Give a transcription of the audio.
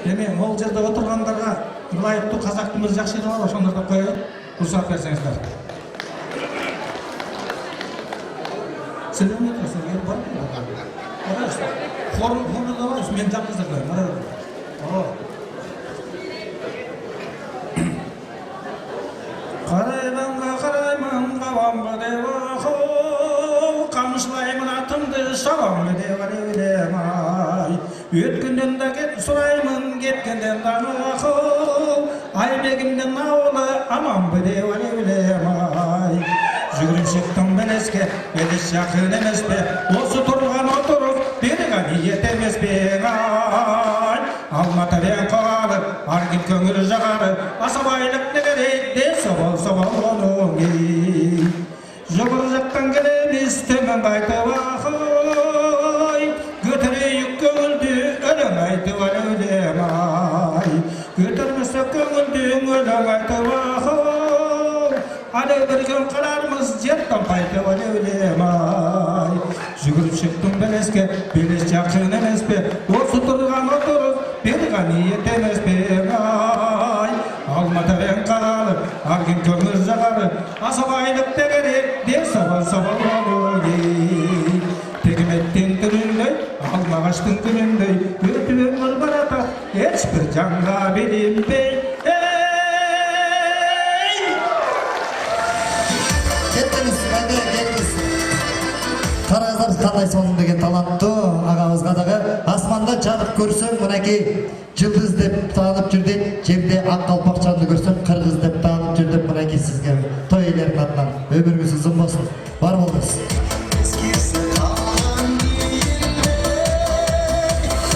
Эми ол жерде отургандарга ылайыктуу казак тилибиз жакшы деп бар, ошондорду коюп, уруксат берсеңиздер. Силер метрсиңер барбы? Барасыз. Формада барсыз, мен жакызырдым. Карайман кабамга деп камышлаймын атымды шабамды деп алем ай. Өткөндөн да кет сураймын, кеткенден дагы айбегимдин ауылы аманбы деп алем ай. Жүгүрүп чыктым белеске, белес жакын эмеспи? Осы турган отуруп, берген ниет эмеспи ай. Алматабен калып, ар ким көңүл жагары, асабайлык не керек десе болсо болгонуң ей. Жогору жактан келебиз, төмөн кайтып ай. Көтөрөйүк көңүлдү, өлөң айтып өлем ай. Көтөрмөсө көңүлдү, өлөң айтып ай. Аны бірген қалармыз, жер таппай деп өлем ай. Жүгіріп шықтым белеске, белес жақын емес пе? Осы тұрған отырып, берген ниет емес пе ай. Алматабен қалып, ар ким көңіл жағары, асабайлық те керек, десе болса болғаны ей. Тегіметтен түріндей, алмағаштың түріндей, өтіп өмір барата, ешбір жанға берілмей. Қараңыздар қандай соның деген таланттуу агабызга дагы асманда жарык көрсөң, мынакей жылдыз деп таанып жүрдүк.